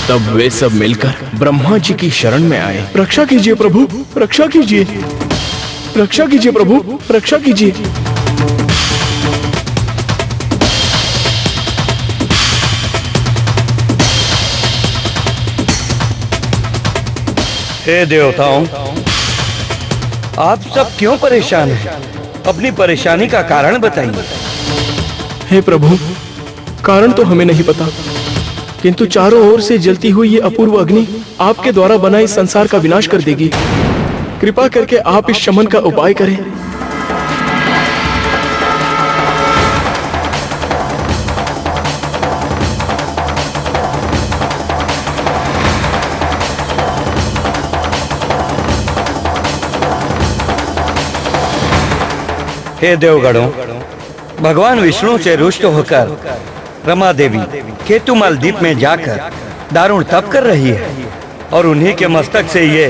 तब वे सब मिलकर ब्रह्मा जी की शरण में आए। रक्षा कीजिए प्रभु, रक्षा कीजिए, रक्षा कीजिए प्रभु, रक्षा कीजिए। हे देवताओं, आप सब क्यों परेशान हैं? अपनी परेशानी का कारण बताइए। हे प्रभु, कारण तो हमें नहीं पता, किंतु चारों ओर से जलती हुई ये अपूर्व अग्नि आपके द्वारा बना इस संसार का विनाश कर देगी। कृपा करके आप इस शमन का उपाय करें। हे देवगणों, भगवान विष्णु से रुष्ट होकर रमा देवी केतुमल द्वीप में जाकर दारुण तप कर रही है और उन्हीं के मस्तक से ये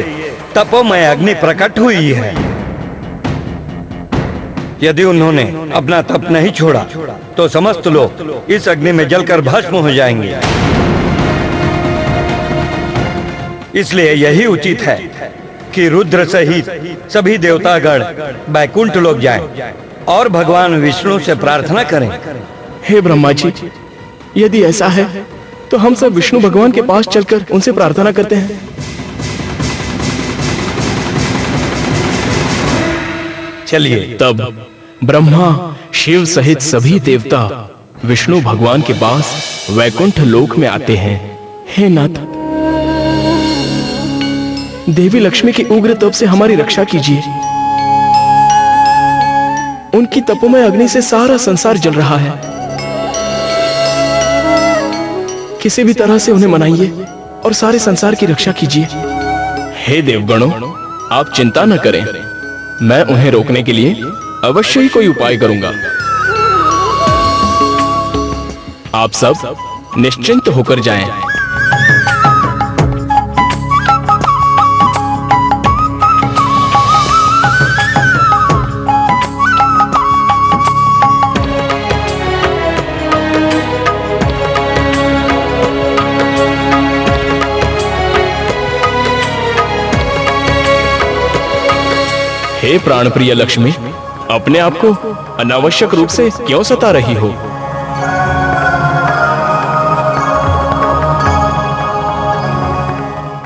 तपोमय अग्नि प्रकट हुई है। यदि उन्होंने अपना तप नहीं छोड़ा तो समस्त लोग इस अग्नि में जलकर भस्म हो जाएंगे। इसलिए यही उचित है कि रुद्र सहित सभी देवतागण बैकुंठ लोक जाएं और भगवान विष्णु से प्रार्थना करें। हे ब्रह्मा जी, यदि ऐसा है तो हम सब विष्णु भगवान के पास चलकर उनसे प्रार्थना करते हैं। चलिए। तब ब्रह्मा, शिव सहित सभी देवता विष्णु भगवान के पास वैकुंठ लोक में आते हैं। हे नाथ, देवी लक्ष्मी की उग्र तप से हमारी रक्षा कीजिए। उनकी तपोमय अग्नि से सारा संसार जल रहा है। किसी भी तरह से उन्हें मनाइए और सारे संसार की रक्षा कीजिए। हे देवगणों, आप चिंता न करें, मैं उन्हें रोकने के लिए अवश्य ही कोई उपाय करूंगा। आप सब निश्चिंत होकर जाएं। हे प्राणप्रिय लक्ष्मी, अपने आप को अनावश्यक रूप से क्यों सता रही हो?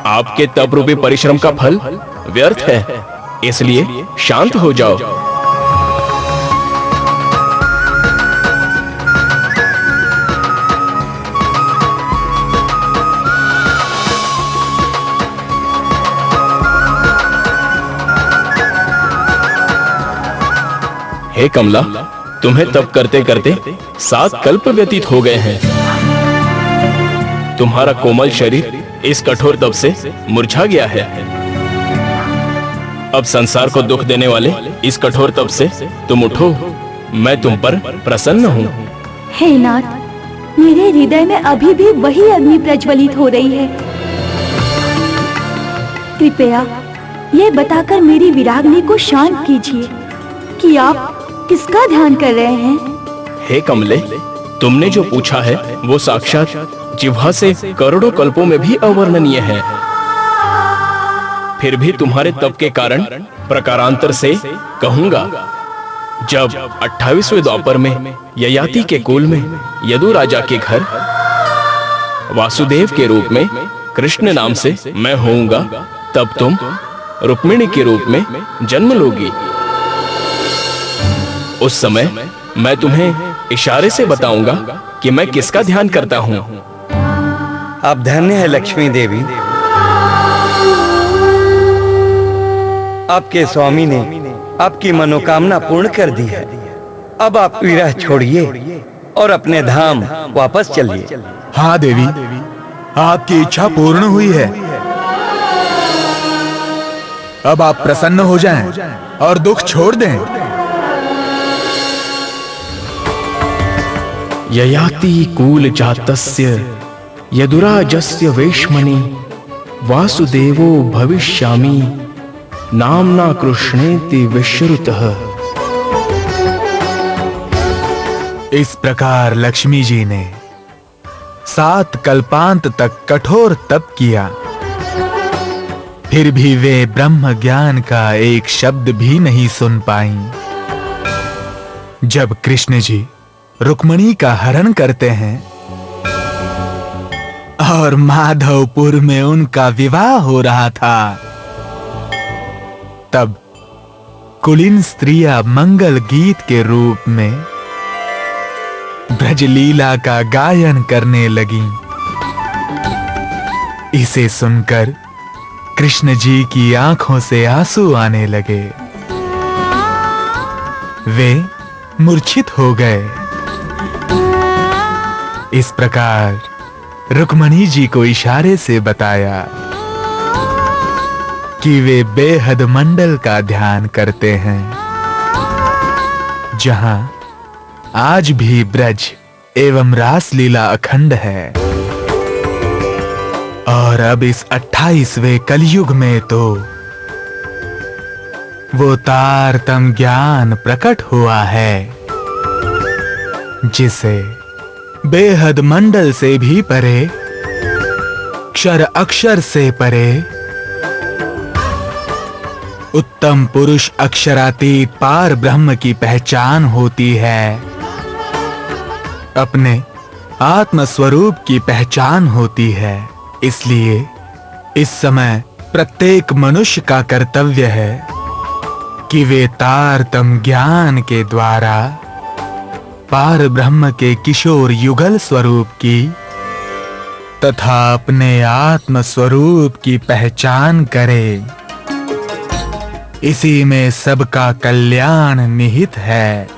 आपके तप रूपी परिश्रम का फल व्यर्थ है, इसलिए शांत हो जाओ। हे कमला, तुम्हें तप करते करते 7 कल्प व्यतीत हो गए हैं। तुम्हारा कोमल शरीर इस कठोर तप से मुरझा गया है। अब संसार को दुख देने वाले इस कठोर तप से तुम उठो, मैं तुम पर प्रसन्न हूँ। हे नाथ, मेरे हृदय में अभी भी वही अग्नि प्रज्वलित हो रही है। कृपया ये बताकर मेरी विरागनी को शांत कीजिए कि आप किसका ध्यान कर रहे हैं? हे कमले, तुमने जो पूछा है वो साक्षात जिह्वा से करोड़ों कल्पों में भी अवर्णनीय है। फिर भी तुम्हारे तप के कारण प्रकारांतर से कहूंगा। जब 28वें द्वापर में ययाति के कुल में यदु राजा के घर वासुदेव के रूप में कृष्ण नाम से मैं होऊंगा, तब तुम रुक्मिणी के रूप में जन्म लोगी। उस समय मैं तुम्हें इशारे से बताऊंगा कि मैं किसका ध्यान करता हूँ। आप धन्य है लक्ष्मी देवी। आपके स्वामी ने आपकी मनोकामना पूर्ण कर दी है। अब आप विरह छोड़िए और अपने धाम वापस चलिए। हाँ देवी, आपकी इच्छा पूर्ण हुई है। अब आप प्रसन्न हो जाएं और दुख छोड़ दें। ययाति कूल जातस्य यदुराजस्य वेश्मनि वासुदेवो भविष्यामि नाम्ना कृष्णेति विश्रुतः। इस प्रकार लक्ष्मी जी ने 7 कल्पांत तक कठोर तप किया, फिर भी वे ब्रह्म ज्ञान का एक शब्द भी नहीं सुन पाईं। जब कृष्ण जी रुक्मिणी का हरण करते हैं और माधवपुर में उनका विवाह हो रहा था, तब कुलीन स्त्रियां मंगल गीत के रूप में ब्रजलीला का गायन करने लगीं। इसे सुनकर कृष्ण जी की आंखों से आंसू आने लगे। वे मूर्छित हो गए। इस प्रकार रुक्मिणी जी को इशारे से बताया कि वे बेहद मंडल का ध्यान करते हैं, जहां आज भी ब्रज एवं रास लीला अखंड है। और अब इस 28वें कलयुग में तो वो तारतम ज्ञान प्रकट हुआ है, जिसे बेहद मंडल से भी परे, क्षर अक्षर से परे, उत्तम पुरुष अक्षरातीत पार ब्रह्म की पहचान होती है। अपने आत्म स्वरूप की पहचान होती है। इसलिए इस समय प्रत्येक मनुष्य का कर्तव्य है कि वे तारतम ज्ञान के द्वारा पार ब्रह्म के किशोर युगल स्वरूप की तथा अपने आत्म स्वरूप की पहचान करें। इसी में सबका कल्याण निहित है।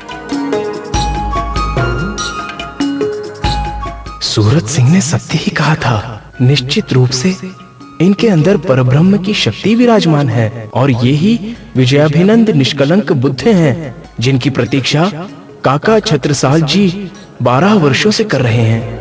सूरज सिंह ने सत्य ही कहा था। निश्चित रूप से इनके अंदर परब्रह्म की शक्ति विराजमान है और ये ही विजयाभिनंद निष्कलंक बुद्ध हैं, जिनकी प्रतीक्षा काका छत्रसाल जी 12 वर्षों से कर रहे हैं।